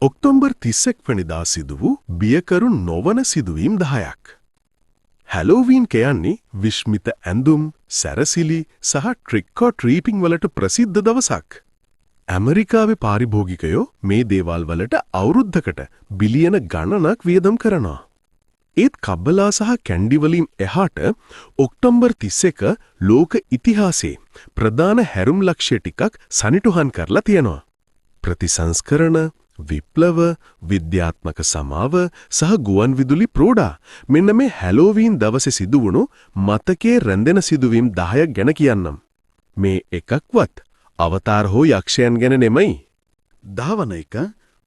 October 31 වෙනිදා සිදු වූ බියකරු නොවන සිදුවීම් 10ක්. හැලෝවීන් කියන්නේ විශ්මිත ඇඳුම්, සැරසිලි සහ ට්‍රික් ඔර් ට්‍රීටින් වලට ප්‍රසිද්ධ දවසක්. ඇමරිකාවේ පාරිභෝගිකයෝ මේ දේවල් වලට අවුරුද්දකට බිලියන ගණනක් වියදම් කරනවා. ඒත් කබ්බලා සහ කැන්ඩි වලින් එහාට ඔක්තෝබර් 31 ලෝක ඉතිහාසයේ ප්‍රධාන හැරුම් ලක්ෂ්‍ය ටිකක් සනිටුහන් කරලා තියෙනවා. ප්‍රතිසංස්කරණ, විප්ලව, විද්‍යාත්මක සමාව සහ ගුවන්විදුලි ප්‍රෝඩා මෙන්න මේ හැලෝවීන් දවසේ සිදුවුණු මතකයේ රැඳෙන සිදුවීම් 10ක් ගැන කියන්නම්. මේ එකක්වත් අවතාර හෝ යක්ෂයන් ගැන නෙමෙයි. 10 වන එක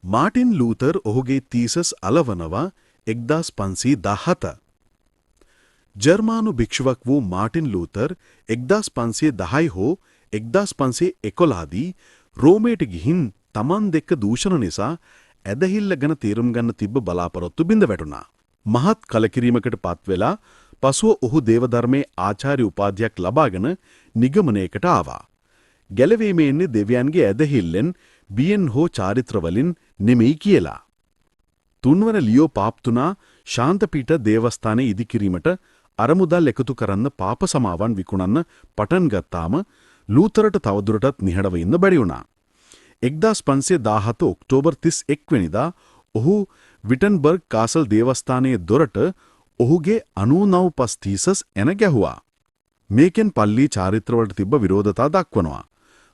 මාටින් ලූතර් ඔහුගේ තීසස් අලවනවා 1517. ජර්මානු භික්ෂුවක් වූ මාටින් ලූතර් 1510 හෝ 1511 දී රෝමයට ගිහින් තමන් දෙක්ක දූෂණ නිසා ඇදහිල්ල ගැන තීරම් ගන්න තිබ්බ බලාපොරොත්තු බිඳ වැටුණා. මහත් කලකිරීමකට පත් වෙලා පසුව ඔහු දේවධර්මයේ ආචාර්ය උපාධියක් ලබාගෙන නිගමනයකට ආවා. ගැලවීමේ ඉන්නේ දෙවියන්ගේ ඇදහිල්ලෙන් බියෙන් හෝ චාරිත්‍රවලින් නෙමෙයි කියලා. තුන්වන ලියෝ පාප්තුනා ශාන්තපීඨ දේවස්ථානයේ ඉදිකිරීමට අරමුදල් එකතු කරන්න පාප සමාවන් විකුණන්න පටන් ගත්තාම ලූතරට තවදුරටත් නිහඬව ඉන්න බැරි වුණා. 1517 ඔක්තෝබර් 31 වෙනිදා ඔහු විටන්බර්ග් කාසල් දේවස්ථානයේ දොරට ඔහුගේ 99 පස් තීසස් එන ගැහුවා. මේකෙන් පල්ලි චාරිත්‍රවලට තිබ්බ විරෝධතා දක්වනවා.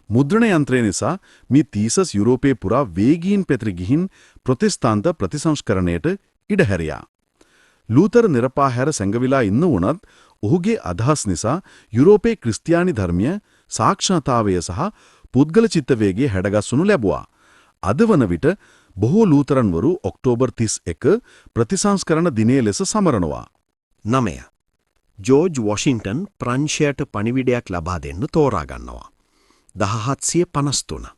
මුද්‍රණ යන්ත්‍රය නිසා මේ තීසස් යුරෝපයේ පුරා වේගීන් පෙත්‍රි ගිහින් ප්‍රොටෙස්තාන්ත ප්‍රතිසංස්කරණයට ඉඩ හැරියා. ලූතර් නිරපාහැර සැඟවිලා ඉන්න වුණත් ඔහුගේ අදහස් නිසා යුරෝපයේ ක්‍රිස්තියානි ධර්මය සාක්ෂාතාවය සහ පුද්ගල චිත්තවේගයේ හැඩගස්වනු ලැබුවා. අද වන විට බොහෝ ලූතරන්වරු ඔක්තෝබර් 31 ප්‍රතිසංස්කරණ දිනය ලෙස සමරනවා. 9. ජෝර්ජ් වොෂින්ටන් ප්‍රංශයට පණිවිඩයක් ලබා දෙන්න තෝරා ගන්නවා. 1753.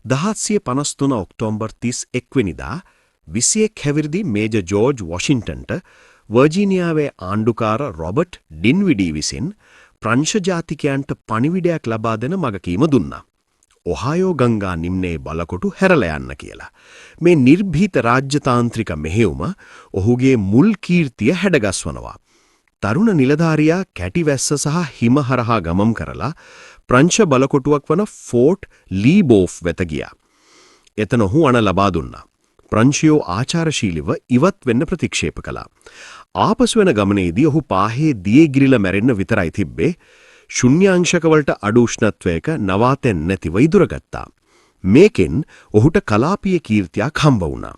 1753 ඔක්තෝබර් 31 වෙනිදා 21 හැවිරිදි මේජර් ජෝර්ජ් වොෂින්ටන්ට වර්ජීනියාවේ ආණ්ඩුකාර රොබර්ට් ඩින්විඩී විසින් ප්‍රංශ ජාතිකයන්ට පණිවිඩයක් ලබා දෙන මගකීම දුන්නා. ඔහායෝ ගංගා නිම්නයේ බලකොටු හැරලා යන්න කියලා. මේ නිර්භීත රාජ්‍යතාන්ත්‍රික මෙහෙයුම ඔහුගේ මුල් කීර්තිය හැඩගස්වනවා. තරුණ නිලධාරියා කැටිවැස්ස සහ හිම හරහා ගමන් කරලා ප්‍රංශ බලකොටුවක් වන ෆෝර්ට් ලීබෝෆ් වෙත ගියා. එතන ඔහු අණ ලබා දුන්නා. ප්‍රංශියෝ ආචාරශීලීව ඉවත් වෙන්න ප්‍රතික්ෂේප කළා. ආපසු වෙන ගමනේදී ඔහු පාහේ දියේ ගිරිලා මැරෙන්න විතරයි තිබ්බේ. ශුන්‍යාංශක වලට අඩු උෂ්ණත්වයක නවාතැන් නැතිව ඉදුරගත්තා. මේකෙන් ඔහුට කලාපීය කීර්තියක් හම්බ වුණා.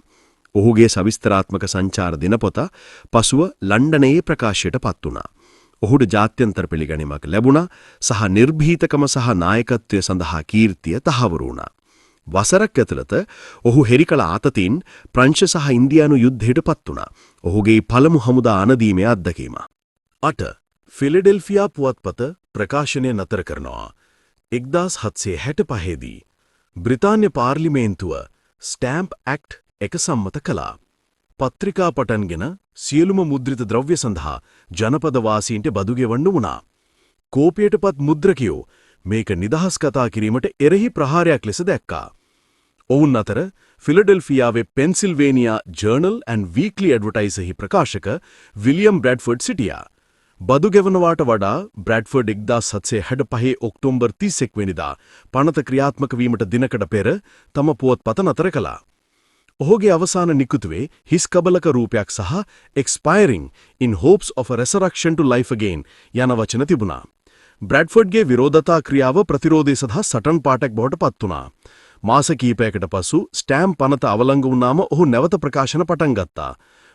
ඔහුගේ සවිස්තරාත්මක සංචාර දිනපොත පසුව ලන්ඩනයේ ප්‍රකාශයට පත් වුණා. ඔහුට ජාත්‍යන්තර පිළිගැනීමක් ලැබුණා සහ නිර්භීතකම සහ නායකත්වය සඳහා කීර්තිය තහවුරු වුණා. වසරක් ඇතුළත ඔහු හෙරිකල ආතතින් ප්‍රංශ සහ ඉන්දියානු යුද්ධයට පත් වුණා. ඔහුගේ පළමු හමුදා අනදීමේ අත්දැකීම. 8. ෆිලඩෙල්ෆියා පුවත්පත ප්‍රකාශනය නතර කරනවා. 1765 දී බ්‍රිතාන්‍ය පාර්ලිමේන්තුව ස්ටෑම්ප් ඇක්ට් එක සම්මත කළා. පත්‍රිකා පටන්ගෙන සියලුම මුද්‍රිත ද්‍රව්‍ය සඳහා ජනපද වාසීන්ට බදු ගෙවන්න වුණා. කෝපයටපත් මුද්‍රකයෝ මේක නිදහස් කතා කිරීමට එරෙහි ප්‍රහාරයක් ලෙස දැක්කා. ඔවුන් අතර ෆිලඩෙල්ෆියාවේ පෙන්සිල්වේනියා ජර්නල් ඇන්ඩ් වීක්ලි ඇඩ්වර්ටයිසර්හි ප්‍රකාශක විලියම් බ්‍රැඩ්ෆර්ඩ් සිටියා. බදු ගෙවනවාට වඩා බ්‍රැඩ්ෆර්ඩ් 1765 ඔක්තෝබර් 31 වෙනිදා පනත ක්‍රියාත්මක වීමට දිනකට පෙර තම පුවත්පත නතර කළා. ඔහුගේ අවසාන නිකුතුවේ හිස් කබලක රූපයක් සහ expiring in hopes of a resurrection to life again යන වචන තිබුණා. බ්‍රැඩ්ෆර්ඩ්ගේ විරෝධතා ක්‍රියාව ප්‍රතිරෝධය සඳහා සටන් පාඨයක් බවට පත් වුණා. මාස කිහිපයකට පසු ස්ටෑම්ප් පනත අවලංගු වුණාම ඔහු නැවත ප්‍රකාශන පටන් ගත්තා.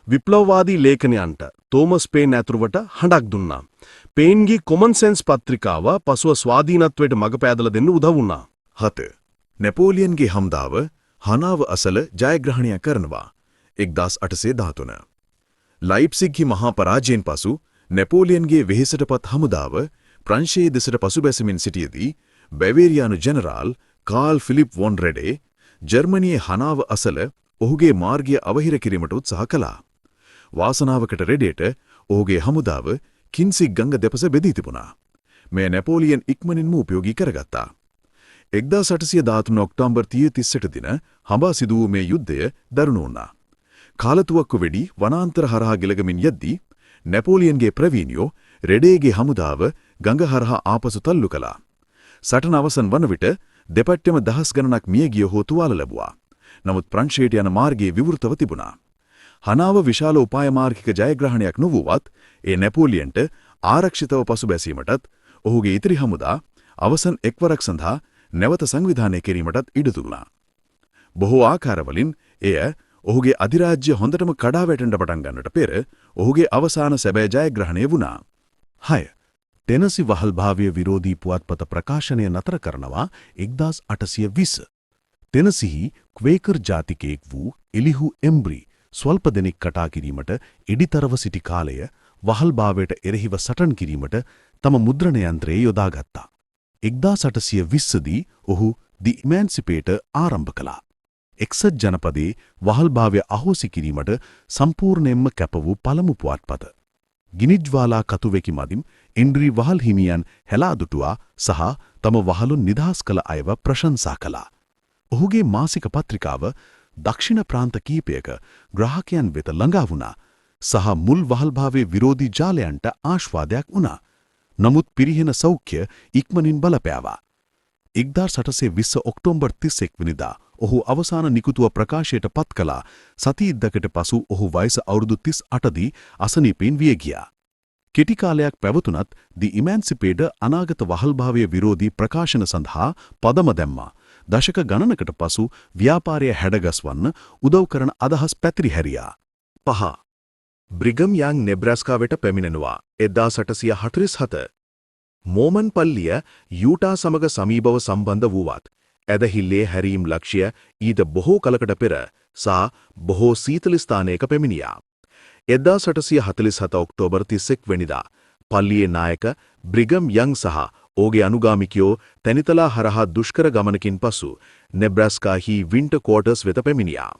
විප්ලවවාදී ලේඛනයන්ට තෝමස් පේන් ඇතුළුවට හඬක් දුන්නා. පේන්ගේ කොමන් සෙන්ස් පත්‍රිකාව පසුව ස්වාධීනත්වයට මඟ පෑදලා දෙන්න උදව් වුණා. 7. නෙපෝලියන්ගේ හමුදාව හනාව අසල ජයග්‍රහණය කරනවා. 1813. ලයිප්සිග්හි මහා පරාජයෙන් පසු නෙපෝලියන්ගේ වෙහෙසටපත් හමුදාව ප්‍රංශයේ දෙසට පසුබැසමින් සිටියදී බැවේරියානු ජෙනරාල් කාල් ෆිලිප් වොන් රෙඩේ ජර්මනියේ හනාව අසල ඔහුගේ මාර්ගය අවහිර කිරීමට උත්සාහ කළා. වාසනාවකට රෙඩේට ඔහුගේ හමුදාව කින්සිග් ගංග දෙපස බෙදී තිබුණා. මේ නෙපෝලියන් ඉක්මනින්ම උපයෝගී කරගත්තා. 1813 ඔක්තෝබර් 30 දින හඹා සිදු වූ මේ යුද්ධය දරුණු වුණා. කාලතුවක්කු වෙඩි වනාන්තර හරහා ගිලගමින් යද්දී නැපෝලියන්ගේ ප්‍රවීණයෝ රෙඩේගේ හමුදාව ගඟ හරහා ආපසු තල්ලු කළා. සටන අවසන් වන විට දෙපැත්තෙම දහස් ගණනක් මියගිය හෝ තුවාල ලැබුවා. නමුත් ප්‍රංශයට යන මාර්ගයේ විවෘතව තිබුණා. හනාව විශාල උපායමාර්ගික ජයග්‍රහණයක් නොවුවත් ඒ නැපෝලියන්ට ආරක්ෂිතව පසුබැසීමටත් ඔහුගේ ඉතිරි හමුදා අවසන් එක්වරක් සඳහා නැවත සංවිධානය කිරීමටත් ඉඩ දුන්නා. බොහෝ ආකාරවලින් එය ඔහුගේ අධිරාජ්‍ය හොඳටම කඩා වැටෙන්න පටන් ගන්නට පෙර ඔහුගේ අවසාන සැබෑ ජයග්‍රහණය වුණා. 6. ටෙනසි වහල්භාවය විරෝධී පුවත්පත ප්‍රකාශනය නතර කරනවා 1820. ටෙනසිහි ක්වේකර් ජාතිකයෙක් වූ එලිහු එම්බ්‍රි ස්වල්ප දෙනෙක් කටා කිරීමට එඩිතරව සිටි කාලය වහල්භාවයට එරෙහිව සටන් කිරීමට තම මුද්‍රණ යන්ත්‍රයේ යොදාගත්තා. 1820 දී ඔහු දි ඉමැන්සිපේටර් ආරම්භ කළා. එක්සත් ජනපදයේ වහල්භාවය අහෝසි කිරීමට සම්පූර්ණයෙන්ම කැප වූ පළමු පුවත්පත. ගිනිජ්වාලා කතුවෙකි මදින් එන්ඩ්‍රි වහල් හිමියන් හෙලා දුටුවා සහ තම වහලුන් නිදහස් කළ අයව ප්‍රශංසා කළා. ඔහුගේ මාසික පත්‍රිකාව දක්ෂිණ ප්‍රාන්ත කීපයක ග්‍රාහකයන් වෙත ළඟා වුණා සහ මුල් වහල්භාවයේ විරෝධී ජාලයන්ට ආශ්වාදයක් වුණා. නමුත් පිරිහෙන සෞඛ්‍ය ඉක්මනින් බලපෑවා. 1820 ඔක්තෝබර් 31 වෙනිදා ඔහු අවසාන නිකුතුව ප්‍රකාශයට පත් කළා. සතියිද්දකට පසු ඔහු වයස අවුරුදු 38 දී අසනීපෙන් විය ගියා. කෙටි කාලයක් පැවතුනත් දි ඉමැන්සිපේටර් අනාගත වහල්භාවය විරෝධී ප්‍රකාශන සඳහා පදම දැම්මා. දශක ගණනකට පසු ව්‍යාපාරය හැඩගස්වන්න උදව් කරන අදහස් පැතිරි හැරියා. 5. බ්‍රිගම් යං නෙබ්‍රාස්කාවට පැමිණෙනවා 1847. මෝමන් පල්ලිය යූටා සමග සමීපව සම්බන්ධ වූවත් ඇදහිල්ලේ හැරීම් ලක්ෂ්‍ය ඊට බොහෝ කලකට පෙර සහ බොහෝ සීතල ස්ථානයක පැමිණියා. 1847 ඔක්තෝබර් 31 වෙනිදා පල්ලියේ නායක බ්‍රිගම් යං සහ ඕගේ අනුගාමිකයෝ තැනිතලා හරහා දුෂ්කර ගමනකින් පසු නෙබ්‍රාස්කාහි වින්ටර් ක්වෝටර්ස් වෙත පැමිණියා.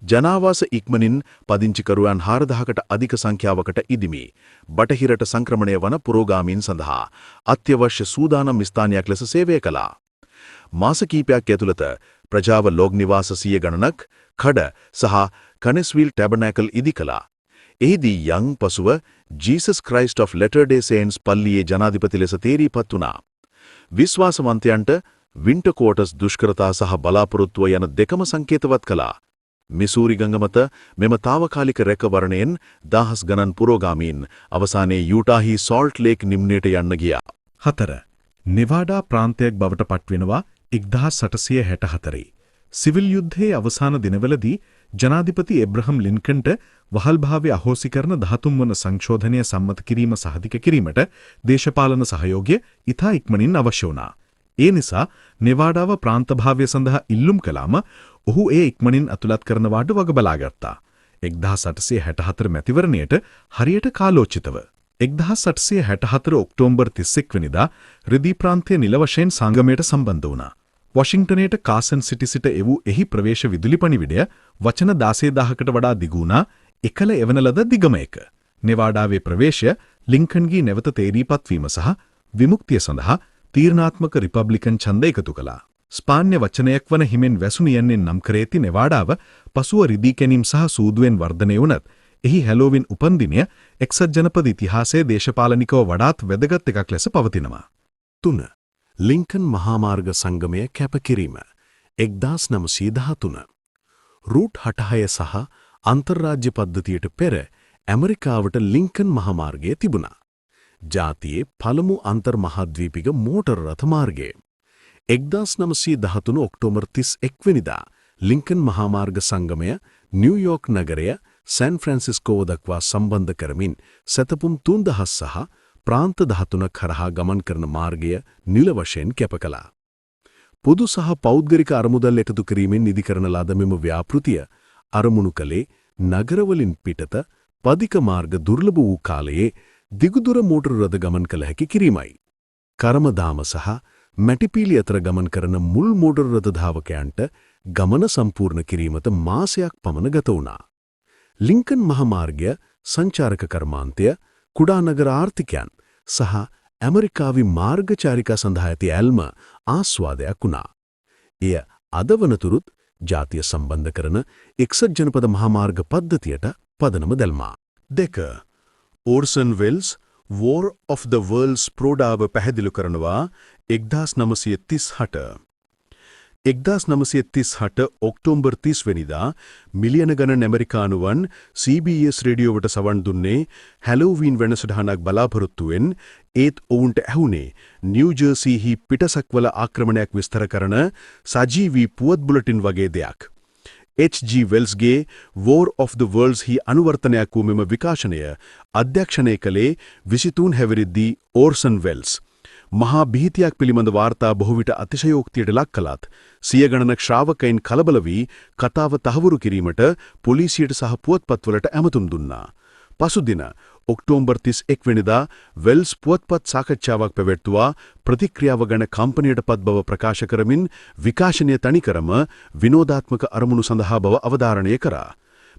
ජනාවාස ඉක්මනින් පදිංචිකරුවන් 4000කට අධික සංඛ්‍යාවකට ඉදිමි. බටහිරට සංක්‍රමණය වන පුරෝගාමීන් සඳහා අත්‍යවශ්‍ය සූදානම් ස්ථානයක් ලෙස සේවය කළා. මාස කීපයක් ඇතුළත ප්‍රජාව ලෝක නිවාස 100 ගණනක් කඩ සහ කනෙස්විල් ටැබර්නැකල් ඉදි කළා. එහිදී යං පසුව ජීසස් ක්‍රයිස්ට් ඔෆ් ලෙටර්-ඩේ සේන්ට්ස් පල්ලියේ ජනාධිපති ලෙස තේරීපත් වුණා. විශ්වාසවන්තයන්ට වින්ටර් ක්වෝටර්ස් දුෂ්කරතා සහ බලාපොරොත්තුව යන දෙකම සංකේතවත් කළා. මිසූරි ගඟ මත මෙම තාවකාලික රැකවරණයෙන් දහස් ගණන් පුරෝගාමීන් අවසානයේ යූටාහි සෝල්ට් ලේක් නිම්නයට යන්න ගියා. 4. නෙවාඩා ප්‍රාන්තයක් බවට පත්වෙනවා 1864. සිවිල් යුද්ධයේ අවසාන දිනවලදී ජනාධිපති එබ්‍රහම් ලින්කන්ට වහල්භාවය අහෝසි කරන 13 වන සංශෝධනය සම්මත කිරීම සහතික කිරීමට දේශපාලන සහයෝගය ඉතා ඉක්මනින් අවශ්‍ය වුණා. ඒ නිසා නෙවාඩාව ප්‍රාන්තභාවය සඳහා ඉල්ලුම් කළාම ඔහු ඒ ඉක්මනින් අතුලත් කරනවාට වග බලාගත්තා. 1864 මැතිවරණයට හරියට කාලෝචිතව 1864 ඔක්තෝබර් 31 වෙනිදා රිදී ප්‍රාන්තයේ නිල වශයෙන් සංගමයට සම්බන්ධ වුණා. වොෂින්ටනයට කාසන් සිටි සිට එවූ එහි ප්‍රවේශ විදුලි පණිවිඩය වචන 16000කට වඩා දිගු වුණා. එකල එවන ලද දිගම එක. නෙවාඩාවේ ප්‍රවේශය ලින්කන්ගේ නැවත තේරීපත් වීම සහ විමුක්තිය සඳහා තීරණාත්මක රිපබ්ලිකන් ඡන්ද එකතු කළා. ස්පාන්‍ය වචනයක් වන හිමෙන් වැසුණියන්නේ නම් කර ඇති නෙවාඩාව පසුව රිදී කැනීම් සහ සූදුවෙන් වර්ධනය වුණත් එහි හැලෝවින් උපන්දිනය එක්සත් ජනපද ඉතිහාසයේ දේශපාලනිකව වඩාත් වැදගත් එකක් ලෙස පවතිනවා. 3. ලින්කන් මහාමාර්ග සංගමය කැපකිරීම 1913. රූට් 66 සහ අන්තර්රාජ්‍ය පද්ධතියට පෙර ඇමරිකාවට ලින්කන් මහාමාර්ගය තිබුණා. ජාතියේ පළමු අන්තර්මහාද්වීපික මෝටර් රථ මාර්ගය. 1913 ඔක්තෝබර් 31 වෙනිදා ලින්කන් මහාමාර්ග සංගමය නිව්යෝර්ක් නගරය සෑන් ෆ්‍රැන්සිස්කෝව දක්වා සම්බන්ධ කරමින් සැතපුම් 3000 සහ ප්‍රාන්ත 13ක් කරහා ගමන් කරන මාර්ගය නිල වශයෙන් කැප කළා. පොදු සහ පෞද්ගලික අරමුදල් එකතු කිරීමෙන් නිදි කරන ලද මෙම ව්‍යාපෘතිය අරමුණු කළේ නගරවලින් පිටත පදික මාර්ග දුර්ලභ වූ කාලයේ දිගුදුර මෝටර රථ ගමන් කළ හැකි කිරීමයි. කරමදාම සහ මැටිපීලි අතර ගමන් කරන මුල් මෝටර රථ ධාවකයන්ට ගමන සම්පූර්ණ කිරීමට මාසයක් පමණ ගත වුණා. ලින්කන් මහාමාර්ගය සංචාරක කර්මාන්තය, කුඩා නගර ආර්ථිකයන් සහ ඇමරිකාවි මාර්ගචාරිකා සඳහා ඇති ඇල්ම ආස්වාදයක් වුණා. එය අද වනතුරුත් ජාතිය සම්බන්ධ කරන එක්සත් ජනපද මහාමාර්ග පද්ධතියට පදනම දැල්මා. 2. ඕර්සන් වෙල්ස් වෝර් ඔෆ් ද වර්ල්ඩ්ස් ප්‍රෝඩාව පැහැදිලි කරනවා 1938. 1938 ඔක්තෝබර් 30 වෙනිදා මිලියන ගණන් ඇමරිකානුවන් CBS රේඩියෝවට සවන් දුන්නේ හැලෝවීන් වෙනසටහනක් බලාපොරොත්තුවෙන් ඒත් ඔවුන්ට ඇහුනේ නිව් ජර්සිහි පිටසක්වල ආක්‍රමණයක් විස්තර කරන සජීවී පුවත් බුලටින් වගේ දෙයක්. H.G. වෙල්ස්ගේ වෝර් ඔෆ් ද වර්ල්ඩ්ස් හි අනුවර්තනයක් වූ මෙම විකාශනය අධ්‍යක්ෂණය කළේ 23 හැවිරිද්දී ඕර්සන් වෙල්ස්. මහා බිහිතියක් පිළිබඳ වාර්තා බොහෝ විට අතිශයෝක්තියට ලක් කළත් සිය ගණනක් ශ්‍රාවකයින් කලබල වී කතාව තහවුරු කිරීමට පොලිසියට සහ පුවත්පත්වලට ඇමතුම් දුන්නා. පසුදින ඔක්තෝබර් 31 වෙනිදා වෙල්ස් පුවත්පත් සාකච්ඡාවක් පැවැත්වුවා ප්‍රතික්‍රියාව ගැන කම්පනයට පත් බව ප්‍රකාශ කරමින් විකාශනය තනිකරම විනෝදාත්මක අරමුණු සඳහා බව අවධාරණය කරා.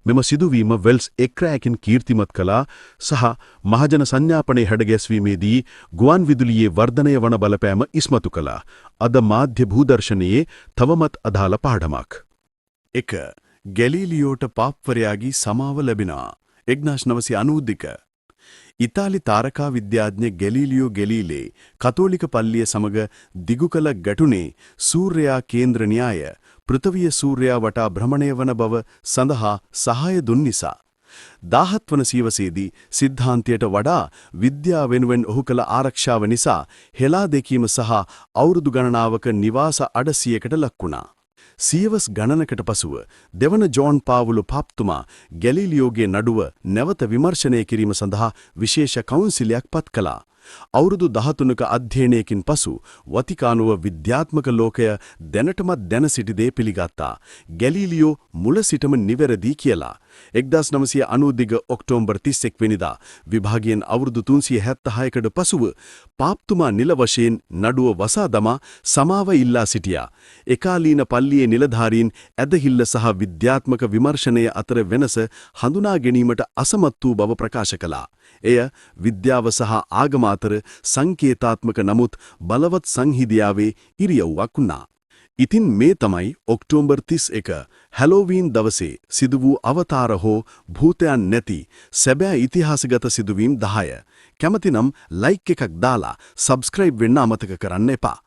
මෙම සිදුවීම වෙල්ස් එක්රෑකින් කීර්තිමත් කළා සහ මහජන සංඥාපනයේ හැඩගැස්වීමේදී ගුවන් විදුලියේ වර්ධනය වන බලපෑම ඉස්මතු කළා. අද මාධ්‍ය භූදර්ශනයේ තවමත් අදාළ පාඩමක්. 1. ගැලීලියෝට පාප්වරයාගේ සමාව ලැබෙනවා. 1992 ඉතාලි තාරකා විද්‍යාඥ ගැලීලියෝ ගැලීලේ කතෝලික පල්ලිය සමග දිගු කළ ගැටුනේ සූර්යයා කේන්ද්‍ර න්‍යාය පෘථිවිය සූර්යයා වටා භ්‍රමණය වන බව සඳහා සහාය දුන් නිසා 17 වන සියවසේදී සිද්ධාන්තයට වඩා විද්‍යාව වෙනුවෙන් ඔහු කළ ආරක්ෂාව නිසා හෙලා දැකීම සහ අවුරුදු ගණනාවක නිවාස අඩසියකට ලක්වුණා. සියවස් ගණනකට පසුව දෙවන ජෝන් පාවුලු පාප්තුමා ගැලීලියෝගේ නඩුව නැවත විමර්ශනය කිරීම සඳහා විශේෂ කවුන්සිලයක් පත් කළා. අවුරුදු 13ක අධ්‍යයනයකින් පසු වතිකානුව විද්‍යාත්මක ලෝකය දැනටමත් දැන සිටි දේ පිළිගත්තා. ගැලීලියෝ මුල සිටම නිවැරදි කියලා. 1992 ඔක්තෝබර් 31 වෙනිදා විභාගයෙන් අවුරුදු 376කට පසුව පාප්තුමා නිල වශයෙන් නඩුව වසා දමා සමාව ඉල්ලා සිටියා. එකාලීන පල්ලියේ නිලධාරීන් ඇදහිල්ල සහ විද්‍යාත්මක විමර්ශනය අතර වෙනස හඳුනා ගැනීමට අසමත් වූ බව ප්‍රකාශ කළා. එය විද්‍යාව සහ ආගම අතර සංකේතාත්මක නමුත් බලවත් සංහිදියාවේ ඉරියව්වක් වුණා. ඉතින් මේ තමයි ඔක්තෝබර් 31 හැලෝවීන් දවසේ සිදු වූ අවතාර හෝ භූතයන් නැති සැබෑ ඉතිහාසගත සිදුවීම් 10. කැමතිනම් ලයික් එකක් දාලා සබ්ස්ක්‍රයිබ් වෙන්න අමතක කරන්න එපා.